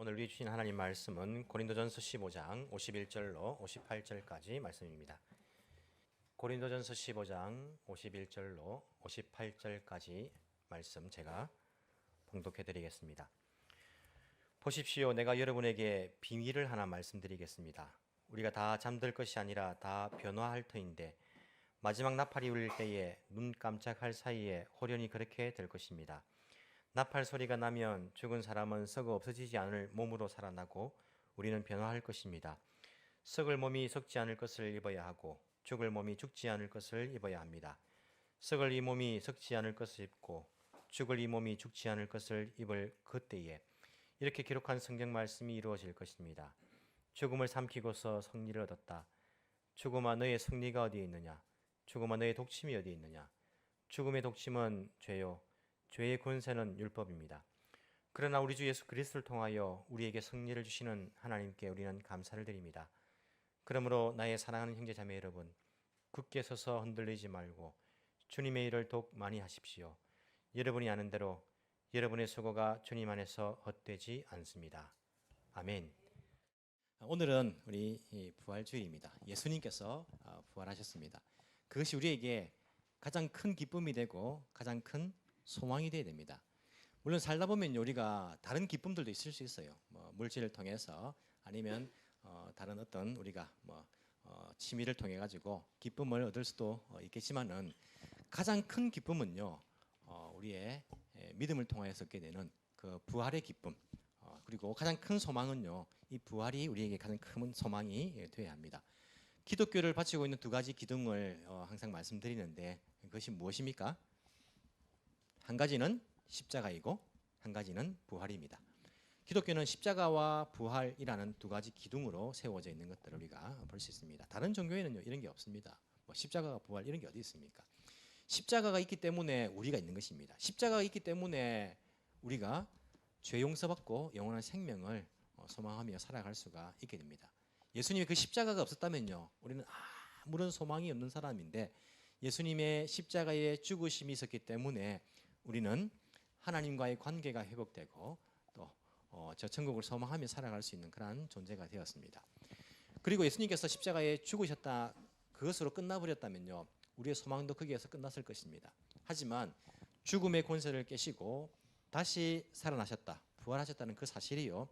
오늘 우리 주신 하나님 말씀은 고린도전서 15장 51절로 58절까지 말씀입니다. 고린도전서 15장 51절로 58절까지 말씀 제가 봉독해 드리겠습니다. 보십시오. 내가 여러분에게 비밀을 하나 말씀드리겠습니다. 우리가 다 잠들 것이 아니라 다 변화할 터인데 마지막 나팔이 울릴 때에 눈 깜짝할 사이에 호련히 그렇게 될 것입니다. 나팔 소리가 나면 죽은 사람은 썩어 없어지지 않을 몸으로 살아나고 우리는 변화할 것입니다. 썩을 몸이 썩지 않을 것을 입어야 하고 죽을 몸이 죽지 않을 것을 입어야 합니다. 썩을 이 몸이 썩지 않을 것을 입고 죽을 이 몸이 죽지 않을 것을 입을 그때에 이렇게 기록한 성경 말씀이 이루어질 것입니다. 죽음을 삼키고서 승리를 얻었다. 죽음아 너의 승리가 어디에 있느냐? 죽음아 너의 독침이 어디에 있느냐? 죽음의 독침은 죄요. 죄의 권세는 율법입니다. 그러나 우리 주 예수 그리스도를 통하여 우리에게 승리를 주시는 하나님께 우리는 감사를 드립니다. 그러므로 나의 사랑하는 형제자매 여러분, 굳게 서서 흔들리지 말고 주님의 일을 더욱 많이 하십시오. 여러분이 아는 대로 여러분의 수고가 주님 안에서 헛되지 않습니다. 아멘. 오늘은 우리 부활주일입니다. 예수님께서 부활하셨습니다. 그것이 우리에게 가장 큰 기쁨이 되고 가장 큰 소망이 되어야 됩니다. 물론 살다 보면 우리가 다른 기쁨들도 있을 수 있어요. 물질을 통해서 아니면 다른 어떤 우리가 취미를 통해 가지고 기쁨을 얻을 수도 있겠지만은 가장 큰 기쁨은요, 우리의 믿음을 통해서 얻게 되는 그 부활의 기쁨. 그리고 가장 큰 소망은요, 이 부활이 우리에게 가장 큰 소망이 되어야 합니다. 기독교를 바치고 있는 두 가지 기둥을 항상 말씀드리는데 그것이 무엇입니까? 한 가지는 십자가이고 한 가지는 부활입니다. 기독교는 십자가와 부활이라는 두 가지 기둥으로 세워져 있는 것들을 우리가 볼 수 있습니다. 다른 종교에는요, 이런 게 없습니다. 십자가가 부활 이런 게 어디 있습니까? 십자가가 있기 때문에 우리가 있는 것입니다. 십자가가 있기 때문에 우리가 죄 용서받고 영원한 생명을 소망하며 살아갈 수가 있게 됩니다. 예수님의 그 십자가가 없었다면요, 우리는 아무런 소망이 없는 사람인데 예수님의 십자가의 죽으심이 있었기 때문에 우리는 하나님과의 관계가 회복되고 또 저 천국을 소망하며 살아갈 수 있는 그러한 존재가 되었습니다. 그리고 예수님께서 십자가에 죽으셨다 그것으로 끝나버렸다면요, 우리의 소망도 거기에서 끝났을 것입니다. 하지만 죽음의 권세를 깨시고 다시 살아나셨다, 부활하셨다는 그 사실이요,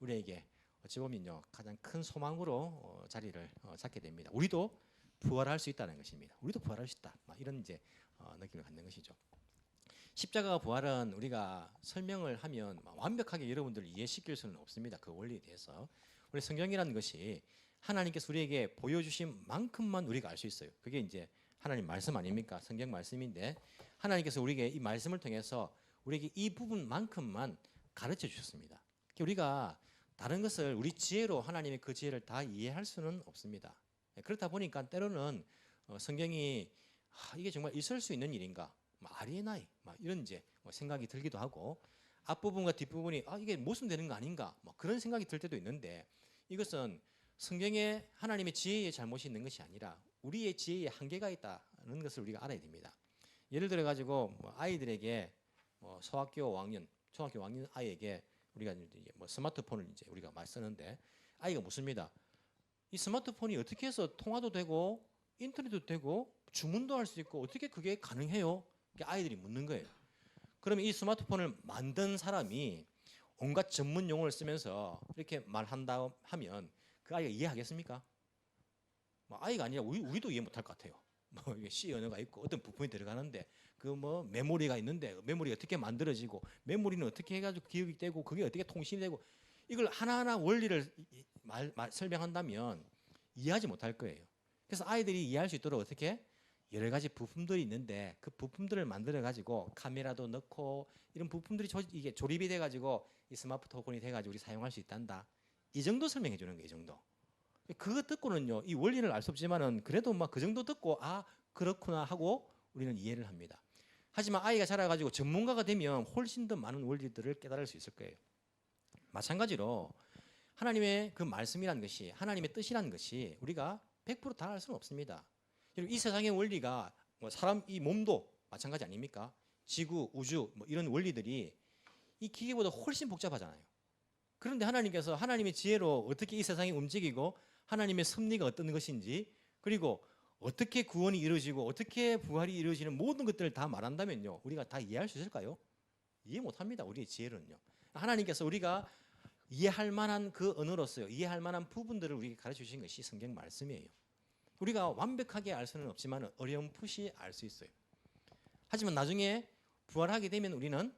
우리에게 어찌 보면요 가장 큰 소망으로 자리를 잡게 됩니다. 우리도 부활할 수 있다는 것입니다. 우리도 부활할 수 있다, 이런 이제 느낌을 갖는 것이죠. 십자가 부활은 우리가 설명을 하면 완벽하게 여러분들을 이해시킬 수는 없습니다. 그 원리에 대해서. 우리 성경이라는 것이 하나님께서 우리에게 보여주신 만큼만 우리가 알 수 있어요. 그게 이제 하나님 말씀 아닙니까? 성경 말씀인데 하나님께서 우리에게 이 말씀을 통해서 우리에게 이 부분만큼만 가르쳐 주셨습니다. 우리가 다른 것을 우리 지혜로 하나님의 그 지혜를 다 이해할 수는 없습니다. 그렇다 보니까 때로는 성경이 이게 정말 있을 수 있는 일인가? 아리에나이 이런 이제 생각이 들기도 하고, 앞부분과 뒷부분이 이게 모순되는 거 아닌가 그런 생각이 들 때도 있는데, 이것은 성경에 하나님의 지혜의 잘못이 있는 것이 아니라 우리의 지혜의 한계가 있다는 것을 우리가 알아야 됩니다. 예를 들어 가지고 아이들에게 소학교 5학년, 초등학교 5학년 아이에게 우리가 이제 스마트폰을 이제 우리가 많이 쓰는데 아이가 묻습니다. 이 스마트폰이 어떻게 해서 통화도 되고 인터넷도 되고 주문도 할 수 있고 어떻게 그게 가능해요? 아이들이 묻는 거예요. 그러면 이 스마트폰을 만든 사람이 온갖 전문 용어를 쓰면서 이렇게 말한다 하면 그 아이가 이해하겠습니까? 아이가 아니라 우리도 이해 못할 것 같아요. 이게 C 언어가 있고 어떤 부품이 들어가는데 그 메모리가 있는데 메모리가 어떻게 만들어지고 메모리는 어떻게 해가지고 기억이 되고 그게 어떻게 통신이 되고 이걸 하나하나 원리를 설명한다면 이해하지 못할 거예요. 그래서 아이들이 이해할 수 있도록 어떻게 여러 가지 부품들이 있는데 그 부품들을 만들어 가지고 카메라도 넣고 이런 부품들이 이게 조립이 돼 가지고 이 스마트폰이 돼 가지고 우리 사용할 수 있단다. 이 정도 설명해 주는 거예요, 이 정도. 그거 듣고는요, 이 원리를 알 수 없지만은 그래도 그 정도 듣고 그렇구나 하고 우리는 이해를 합니다. 하지만 아이가 자라 가지고 전문가가 되면 훨씬 더 많은 원리들을 깨달을 수 있을 거예요. 마찬가지로 하나님의 그 말씀이라는 것이, 하나님의 뜻이라는 것이 우리가 100%다 알 수는 없습니다. 이 세상의 원리가 사람 이 몸도 마찬가지 아닙니까? 지구, 우주 이런 원리들이 이 기계보다 훨씬 복잡하잖아요. 그런데 그런데 하나님께서 하나님의 지혜로 어떻게 이 세상이 움직이고 하나님의 섭리가 어떤 것인지, 그리고 어떻게 구원이 이루어지고 어떻게 부활이 이루어지는 모든 것들을 다 말한다면요, 우리가 다 이해할 수 있을까요? 이해 못합니다. 우리의 지혜로는요. 하나님께서 우리가 이해할 만한 그 언어로서요, 이해할 만한 부분들을 우리에게 가르쳐 주신 것이 성경 말씀이에요. 우리가 완벽하게 알 수는 없지만 어렴풋이 알 수 있어요. 하지만 나중에 부활하게 되면 우리는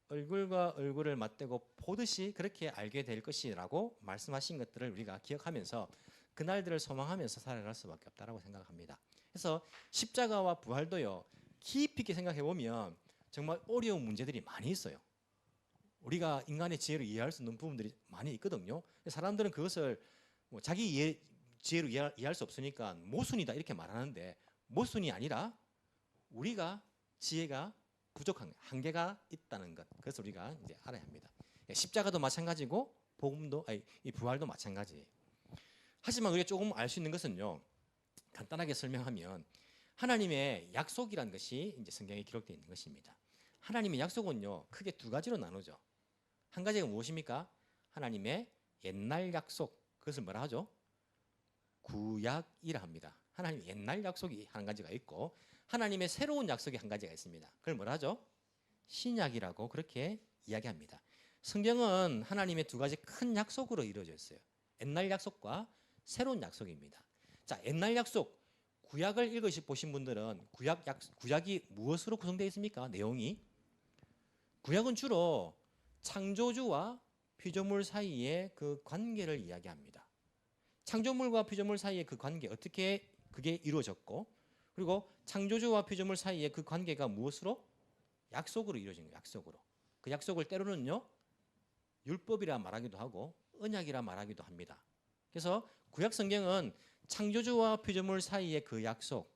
얼굴과 얼굴을 맞대고 보듯이 그렇게 알게 될 것이라고 말씀하신 것들을 우리가 기억하면서 그날들을 소망하면서 살아갈 수밖에 없다고 생각합니다. 그래서 십자가와 부활도요, 깊이 있게 생각해 보면 정말 어려운 문제들이 많이 있어요. 우리가 인간의 지혜로 이해할 수 없는 부분들이 많이 있거든요. 사람들은 그것을 뭐 자기 지혜로 이해할 수 없으니까 모순이다 이렇게 말하는데, 모순이 아니라 우리가 지혜가 부족한 한계가 있다는 것, 그래서 우리가 이제 알아야 합니다. 십자가도 마찬가지고 이 부활도 마찬가지예요. 하지만 우리가 조금 알 수 있는 것은요, 간단하게 설명하면 하나님의 약속이라는 것이 이제 성경에 기록되어 있는 것입니다. 하나님의 약속은요, 크게 두 가지로 나누죠. 한 가지가 무엇입니까? 하나님의 옛날 약속, 그것을 뭐라 하죠? 구약이라 합니다. 하나님의 옛날 약속이 한 가지가 있고 하나님의 새로운 약속이 한 가지가 있습니다. 그걸 뭐라 하죠? 신약이라고 그렇게 이야기합니다. 성경은 하나님의 두 가지 큰 약속으로 이루어져 있어요. 옛날 약속과 새로운 약속입니다. 자, 옛날 약속, 구약을 읽으신 분들은 구약이 무엇으로 구성되어 있습니까? 내용이 구약은 주로 창조주와 피조물 사이의 그 관계를 이야기합니다. 창조물과 피조물 사이의 그 관계, 어떻게 그게 이루어졌고, 그리고 창조주와 피조물 사이의 그 관계가 무엇으로? 약속으로 이루어진 거예요. 약속으로. 그 약속을 때로는요, 율법이라 말하기도 하고 언약이라 말하기도 합니다. 그래서 구약 성경은 창조주와 피조물 사이의 그 약속,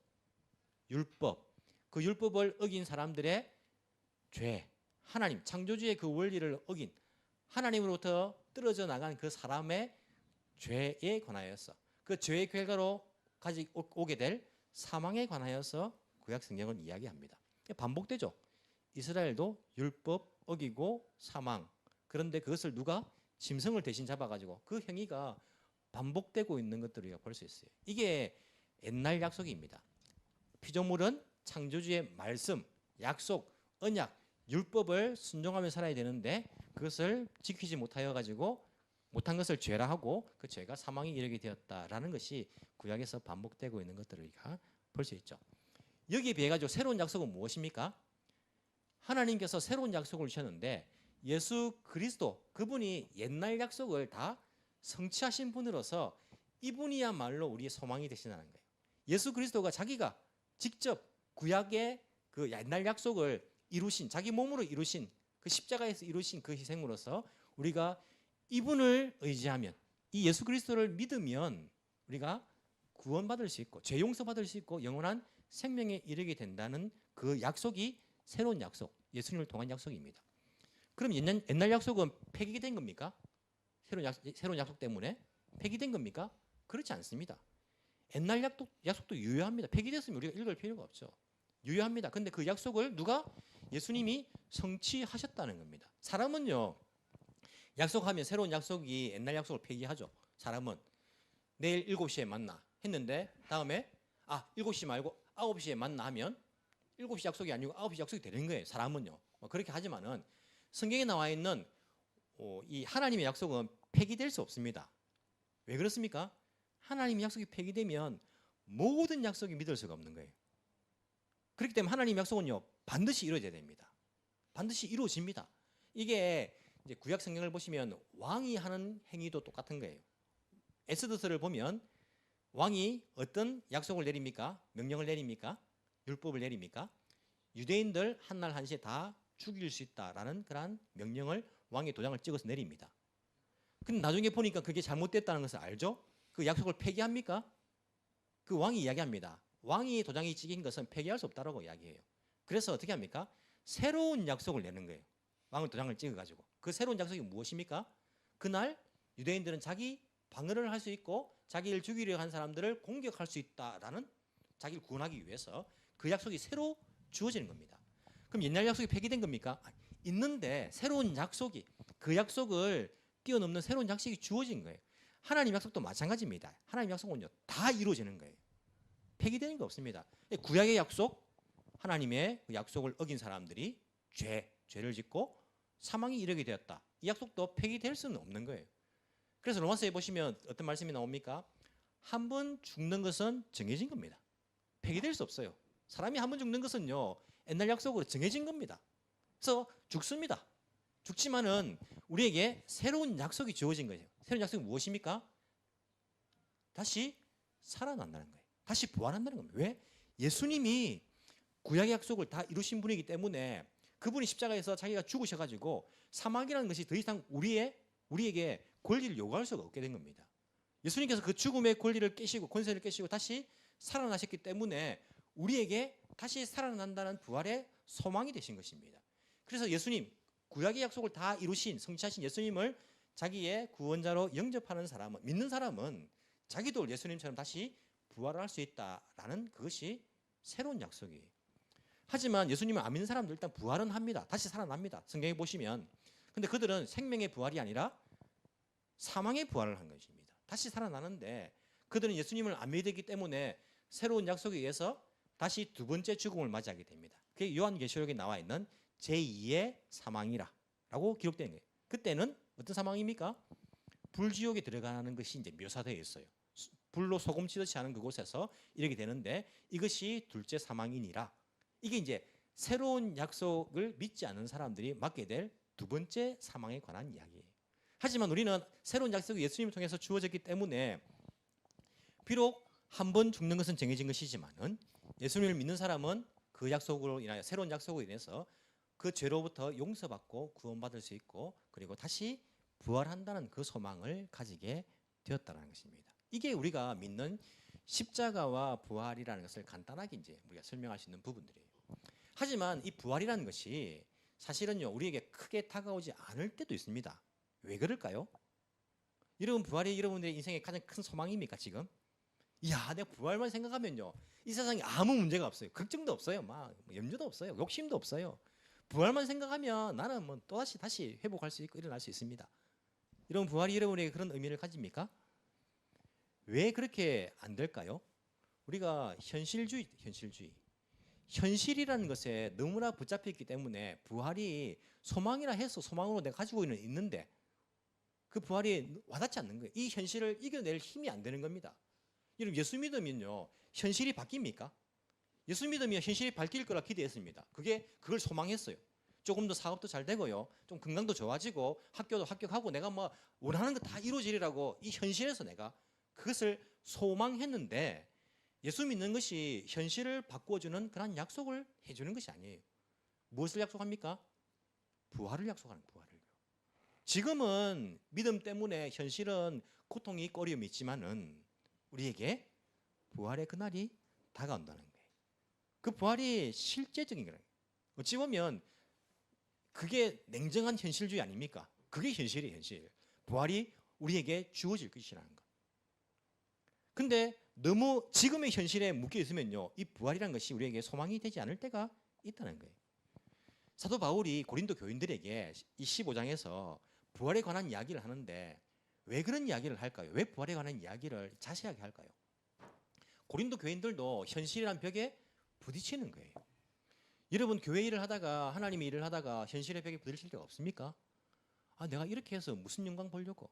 율법, 그 율법을 어긴 사람들의 죄, 하나님, 창조주의 그 원리를 어긴 하나님으로부터 떨어져 나간 그 사람의 죄에 관하여서, 그 죄의 결과로 가지고 오게 될 사망에 관하여서 구약 성경은 이야기합니다. 반복되죠. 이스라엘도 율법 어기고 사망, 그런데 그것을 누가 짐승을 대신 잡아가지고 그 행위가 반복되고 있는 것들을 우리가 볼 수 있어요. 이게 옛날 약속입니다. 피조물은 창조주의 말씀, 약속, 언약, 율법을 순종하며 살아야 되는데 그것을 지키지 못하여 가지고 못한 것을 죄라 하고 그 죄가 사망에 이르게 되었다라는 것이 구약에서 반복되고 있는 것들을 우리가 볼 수 있죠. 여기에 비해 가지고 새로운 약속은 무엇입니까? 하나님께서 새로운 약속을 주셨는데 예수 그리스도, 그분이 옛날 약속을 다 성취하신 분으로서 이분이야말로 우리의 소망이 되시다는 거예요. 예수 그리스도가 자기가 직접 구약의 그 옛날 약속을 이루신, 자기 몸으로 이루신, 그 십자가에서 이루신 그 희생으로서 우리가 이분을 의지하면, 이 예수 그리스도를 믿으면 우리가 구원받을 수 있고 죄 용서받을 수 있고 영원한 생명에 이르게 된다는 그 약속이 새로운 약속, 예수님을 통한 약속입니다. 그럼 옛날 약속은 폐기된 겁니까? 새로운 약속 때문에 폐기된 겁니까? 그렇지 않습니다. 옛날 약속도 유효합니다. 폐기됐으면 우리가 읽을 필요가 없죠. 유효합니다. 근데 그 약속을 누가? 예수님이 성취하셨다는 겁니다. 사람은요, 약속하면 새로운 약속이 옛날 약속을 폐기하죠. 사람은 내일 7시에 만나 했는데 다음에 7시 말고 9시에 만나 하면 7시 약속이 아니고 9시 약속이 되는 거예요. 사람은요. 그렇게 하지만은 성경에 나와 있는 이 하나님의 약속은 폐기될 수 없습니다. 왜 그렇습니까? 하나님의 약속이 폐기되면 모든 약속이 믿을 수가 없는 거예요. 그렇기 때문에 하나님의 약속은요, 반드시 이루어져야 됩니다. 반드시 이루어집니다. 이게 이제 구약 성경을 보시면 왕이 하는 행위도 똑같은 거예요. 에스더서를 보면 왕이 어떤 약속을 내립니까? 명령을 내립니까? 율법을 내립니까? 유대인들 한날 한시에 다 죽일 수 있다라는 그러한 명령을 왕의 도장을 찍어서 내립니다. 근데 나중에 보니까 그게 잘못됐다는 것을 알죠? 그 약속을 폐기합니까? 그 왕이 이야기합니다. 왕이 도장이 찍힌 것은 폐기할 수 없다라고 이야기해요. 그래서 어떻게 합니까? 새로운 약속을 내는 거예요. 왕의 도장을 찍어가지고. 그 새로운 약속이 무엇입니까? 그날 유대인들은 자기 방어를 할 수 있고 자기를 죽이려 한 사람들을 공격할 수 있다라는, 자기를 구원하기 위해서 그 약속이 새로 주어지는 겁니다. 그럼 옛날 약속이 폐기된 겁니까? 있는데 새로운 약속이, 그 약속을 뛰어넘는 새로운 약속이 주어진 거예요. 하나님 약속도 마찬가지입니다. 하나님 약속은요 다 이루어지는 거예요. 폐기되는 게 없습니다. 구약의 약속, 하나님의 그 약속을 어긴 사람들이 죄를 짓고 사망에 이르게 되었다. 이 약속도 폐기될 수는 없는 거예요. 그래서 로마서에 보시면 어떤 말씀이 나옵니까? 한 번 죽는 것은 정해진 겁니다. 폐기될 수 없어요. 사람이 한 번 죽는 것은요 옛날 약속으로 정해진 겁니다. 그래서 죽습니다. 죽지만은 우리에게 새로운 약속이 주어진 거예요. 새로운 약속이 무엇입니까? 다시 살아난다는 거예요. 다시 부활한다는 겁니다. 왜? 예수님이 구약의 약속을 다 이루신 분이기 때문에 그분이 십자가에서 자기가 죽으셔가지고 사망이라는 것이 더 이상 우리에게 권리를 요구할 수가 없게 된 겁니다. 예수님께서 그 죽음의 권리를 깨시고 권세를 깨시고 다시 살아나셨기 때문에 우리에게 다시 살아난다는 부활의 소망이 되신 것입니다. 그래서 예수님, 구약의 약속을 다 이루신 성취하신 예수님을 자기의 구원자로 영접하는 사람은, 믿는 사람은 자기도 예수님처럼 다시 부활을 할 수 있다라는 그것이 새로운 약속이에요. 하지만 예수님을 안 믿는 사람들 일단 부활은 합니다. 다시 살아납니다. 성경에 보시면. 근데 그들은 생명의 부활이 아니라 사망의 부활을 한 것입니다. 다시 살아나는데 그들은 예수님을 안 믿기 때문에 새로운 약속에 의해서 다시 두 번째 죽음을 맞이하게 됩니다. 그게 요한계시록에 나와 있는 제2의 사망이라고 기록된 거예요. 그때는 어떤 사망입니까? 불지옥에 들어가는 것이 이제 묘사되어 있어요. 불로 소금 치듯이 하는 그곳에서 이렇게 되는데 이것이 둘째 사망이니라. 이게 이제 새로운 약속을 믿지 않는 사람들이 맞게 될 두 번째 사망에 관한 이야기예요. 하지만 우리는 새로운 약속이 예수님을 통해서 주어졌기 때문에 비록 한 번 죽는 것은 정해진 것이지만은 예수님을 믿는 사람은 그 약속으로 인하여 새로운 약속으로 인해서 그 죄로부터 용서받고 구원받을 수 있고 그리고 다시 부활한다는 그 소망을 가지게 되었다는 것입니다. 이게 우리가 믿는 십자가와 부활이라는 것을 간단하게 이제 우리가 설명할 수 있는 부분들이에요. 하지만 이 부활이라는 것이 사실은요 우리에게 크게 다가오지 않을 때도 있습니다. 왜 그럴까요? 여러분 부활이 여러분들의 인생의 가장 큰 소망입니까 지금? 이야 내가 부활만 생각하면요 이 세상에 아무 문제가 없어요. 걱정도 없어요. 막 염려도 없어요. 욕심도 없어요. 부활만 생각하면 나는 뭐 다시 회복할 수 있고 일어날 수 있습니다. 여러분 부활이 여러분에게 그런 의미를 가집니까? 왜 그렇게 안 될까요? 우리가 현실이라는 것에 너무나 붙잡혀 있기 때문에 부활이 소망이라 해서 소망으로 내가 가지고 있는데 그 부활이 와닿지 않는 거예요. 이 현실을 이겨낼 힘이 안 되는 겁니다. 여러분 예수 믿으면요 현실이 바뀝니까? 예수 믿으면 현실이 바뀔 거라 기대했습니다. 그걸 소망했어요. 조금 더 사업도 잘 되고요. 좀 건강도 좋아지고 학교도 합격하고 내가 뭐 원하는 거 다 이루어지리라고 이 현실에서 내가 그것을 소망했는데 예수 믿는 것이 현실을 바꾸어주는 그런 약속을 해주는 것이 아니에요. 무엇을 약속합니까? 부활을 약속하는 부활을요. 지금은 믿음 때문에 현실은 고통이 있고 어려움이 있지만은 우리에게 부활의 그날이 다가온다는 거예요. 그 부활이 실제적인 거예요. 어찌 보면 그게 냉정한 현실주의 아닙니까? 그게 현실이에요, 현실. 부활이 우리에게 주어질 것이라는 것. 근데 너무 지금의 현실에 묶여 있으면요, 이 부활이라는 것이 우리에게 소망이 되지 않을 때가 있다는 거예요. 사도 바울이 고린도 교인들에게 이 15장에서 부활에 관한 이야기를 하는데 왜 그런 이야기를 할까요? 왜 부활에 관한 이야기를 자세하게 할까요? 고린도 교인들도 현실이란 벽에 부딪히는 거예요. 여러분 교회 일을 하다가 하나님의 일을 하다가 현실의 벽에 부딪힐 때가 없습니까? 아, 내가 이렇게 해서 무슨 영광 보려고?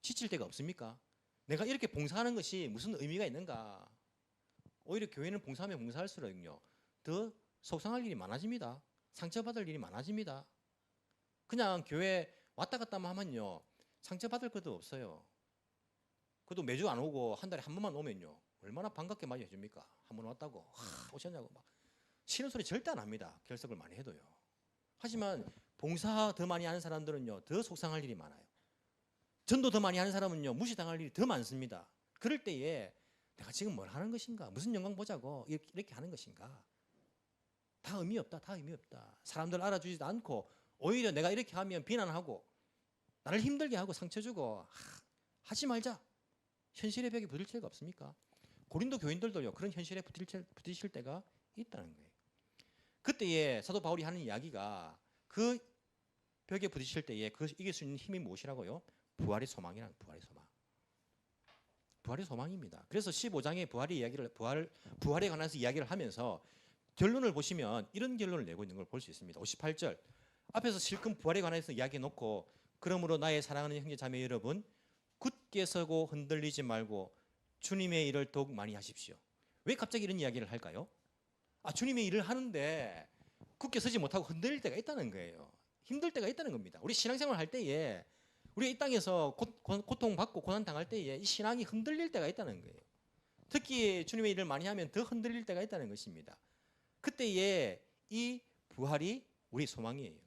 지칠 때가 없습니까? 내가 이렇게 봉사하는 것이 무슨 의미가 있는가? 오히려 교회는 봉사하면 봉사할수록요 더 속상할 일이 많아집니다. 상처받을 일이 많아집니다. 그냥 교회 왔다 갔다만 하면요 상처받을 것도 없어요. 그래도 매주 안 오고 한 달에 한 번만 오면요 얼마나 반갑게 맞이해 줍니까? 한 번 왔다고 오셨냐고 막 싫은 소리 절대 안 합니다. 결석을 많이 해도요. 하지만 봉사 더 많이 하는 사람들은요 더 속상할 일이 많아요. 전도 더 많이 하는 사람은요 무시당할 일이 더 많습니다. 그럴 때에 내가 지금 뭘 하는 것인가? 무슨 영광 보자고 이렇게 하는 것인가? 다 의미 없다. 다 의미 없다. 사람들 알아주지도 않고 오히려 내가 이렇게 하면 비난하고 나를 힘들게 하고 상처 주고 하지 말자. 현실의 벽에 부딪힐 때가 없습니까? 고린도 교인들도요 그런 현실에 부딪힐 때가 있다는 거예요. 그때에 사도 바울이 하는 이야기가 그 벽에 부딪힐 때에 그 이길 수 있는 힘이 무엇이라고요? 부활의 소망이란 부활의 소망. 부활의 소망입니다. 그래서 15장의 부활에 관해서 이야기를 하면서 결론을 보시면 이런 결론을 내고 있는 걸 볼 수 있습니다. 58절 앞에서 실컷 부활에 관해서 이야기해 놓고 그러므로 나의 사랑하는 형제 자매 여러분 굳게 서고 흔들리지 말고 주님의 일을 더욱 많이 하십시오. 왜 갑자기 이런 이야기를 할까요? 주님의 일을 하는데 굳게 서지 못하고 흔들릴 때가 있다는 거예요. 힘들 때가 있다는 겁니다. 우리 신앙생활 할 때에 우리가 이 땅에서 고통받고 고난당할 때에 이 신앙이 흔들릴 때가 있다는 거예요. 특히 주님의 일을 많이 하면 더 흔들릴 때가 있다는 것입니다. 그때에 이 부활이 우리 소망이에요.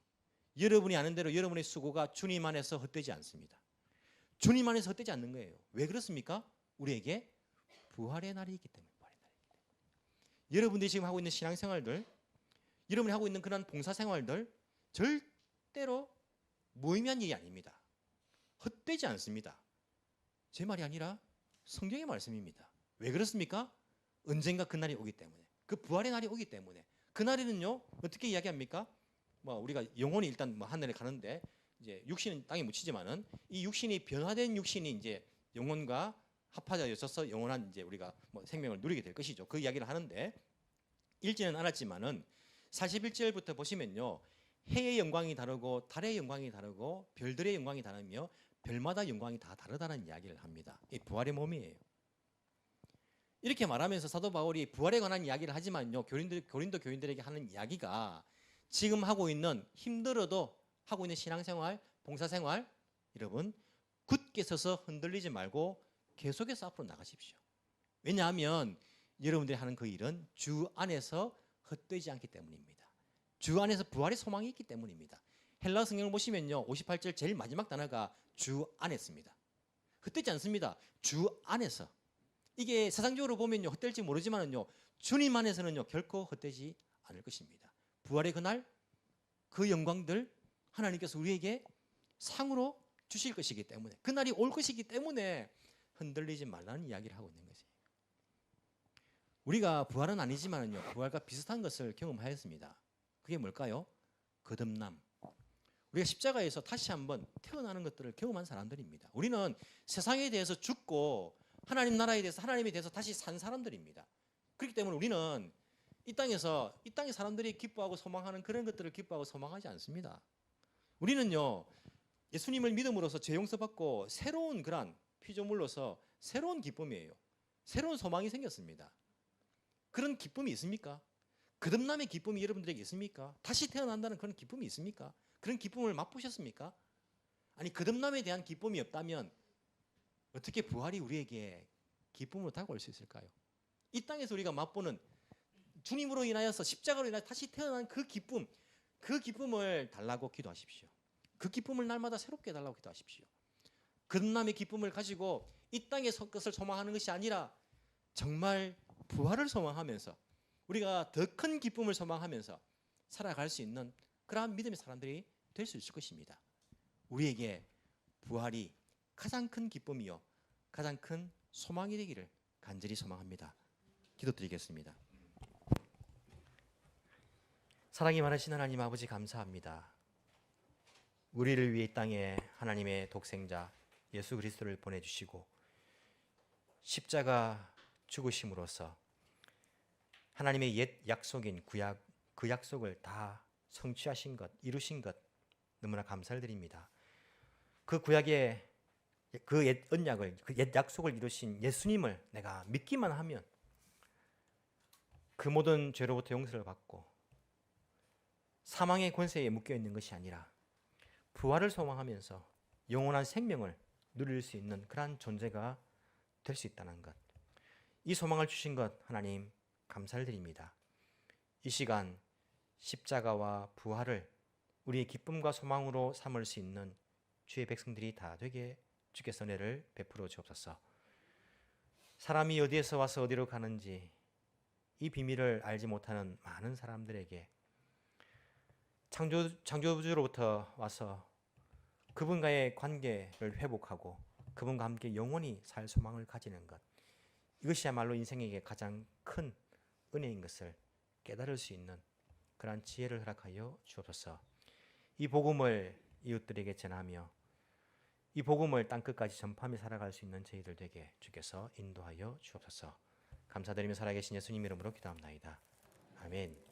여러분이 아는 대로 여러분의 수고가 주님 안에서 헛되지 않습니다. 주님 안에서 헛되지 않는 거예요. 왜 그렇습니까? 우리에게 부활의 날이 있기 때문에. 여러분들이 지금 하고 있는 신앙생활들, 여러분이 하고 있는 그런 봉사생활들 절대로 무의미한 일이 아닙니다. 헛되지 않습니다. 제 말이 아니라 성경의 말씀입니다. 왜 그렇습니까? 언젠가 그 날이 오기 때문에, 그 부활의 날이 오기 때문에. 그 날에는요 어떻게 이야기합니까? 우리가 영혼이 일단 하늘에 가는데 이제 육신은 땅에 묻히지만은 이 육신이 변화된 육신이 이제 영혼과 합하여져서 영원한 이제 우리가 생명을 누리게 될 것이죠. 그 이야기를 하는데 읽지는 않았지만은 41절부터 보시면요 해의 영광이 다르고 달의 영광이 다르고 별들의 영광이 다르며 별마다 영광이 다 다르다는 이야기를 합니다. 이 부활의 몸이에요. 이렇게 말하면서 사도 바울이 부활에 관한 이야기를 하지만요 고린도 교인들에게 하는 이야기가 지금 하고 있는 힘들어도 하고 있는 신앙생활, 봉사생활 여러분 굳게 서서 흔들리지 말고 계속해서 앞으로 나가십시오. 왜냐하면 여러분들이 하는 그 일은 주 안에서 헛되지 않기 때문입니다. 주 안에서 부활의 소망이 있기 때문입니다. 헬라 성경을 보시면요 58절 제일 마지막 단어가 주 안에습니다. 헛되지 않습니다. 주 안에서. 이게 세상적으로 보면요 헛될지 모르지만은요 주님 안에서는요 결코 헛되지 않을 것입니다. 부활의 그날 그 영광들 하나님께서 우리에게 상으로 주실 것이기 때문에 그날이 올 것이기 때문에 흔들리지 말라는 이야기를 하고 있는 것이에요. 우리가 부활은 아니지만은요 부활과 비슷한 것을 경험하였습니다. 그게 뭘까요? 거듭남. 우리가 십자가에서 다시 한번 태어나는 것들을 경험한 사람들입니다. 우리는 세상에 대해서 죽고 하나님 나라에 대해서 하나님에 대해서 다시 산 사람들입니다. 그렇기 때문에 우리는 이 땅의 사람들이 기뻐하고 소망하는 그런 것들을 기뻐하고 소망하지 않습니다. 우리는요 예수님을 믿음으로써 죄 용서받고 새로운 그런 피조물로서 새로운 기쁨이에요. 새로운 소망이 생겼습니다. 그런 기쁨이 있습니까? 거듭남의 기쁨이 여러분들에게 있습니까? 다시 태어난다는 그런 기쁨이 있습니까? 그런 기쁨을 맛보셨습니까? 아니 거듭남에 대한 기쁨이 없다면 어떻게 부활이 우리에게 기쁨으로 다가올 수 있을까요? 이 땅에서 우리가 맛보는 주님으로 인하여서 십자가로 인하여 다시 태어난 그 기쁨을 달라고 기도하십시오. 그 기쁨을 날마다 새롭게 달라고 기도하십시오. 거듭남의 기쁨을 가지고 이 땅의 것을 소망하는 것이 아니라 정말 부활을 소망하면서 우리가 더 큰 기쁨을 소망하면서 살아갈 수 있는 그러한 믿음의 사람들이 될 수 있을 것입니다. 우리에게 부활이 가장 큰 기쁨이요 가장 큰 소망이 되기를 간절히 소망합니다. 기도드리겠습니다. 사랑이 많으신 하나님 아버지 감사합니다. 우리를 위해 이 땅에 하나님의 독생자 예수 그리스도를 보내주시고 십자가 죽으심으로써 하나님의 옛 약속인 구약 그 약속을 다 성취하신 것, 이루신 것 너무나 감사를 드립니다. 그 구약의 그 옛 언약을, 그 옛 약속을 이루신 예수님을 내가 믿기만 하면 그 모든 죄로부터 용서를 받고 사망의 권세에 묶여 있는 것이 아니라 부활을 소망하면서 영원한 생명을 누릴 수 있는 그러한 존재가 될 수 있다는 것, 이 소망을 주신 것 하나님 감사를 드립니다. 이 시간 십자가와 부활을 우리의 기쁨과 소망으로 삼을 수 있는 주의 백성들이 다 되게 주께서 은혜를 베풀어 주옵소서. 사람이 어디에서 와서 어디로 가는지 이 비밀을 알지 못하는 많은 사람들에게 창조주로부터 와서 그분과의 관계를 회복하고 그분과 함께 영원히 살 소망을 가지는 것, 이것이야말로 인생에게 가장 큰 은혜인 것을 깨달을 수 있는 그러한 지혜를 허락하여 주옵소서. 이 복음을 이웃들에게 전하며 이 복음을 땅끝까지 전파하며 살아갈 수 있는 저희들 되게 주께서 인도하여 주옵소서. 감사드리며 살아계신 예수님 이름으로 기도합나이다. 아멘.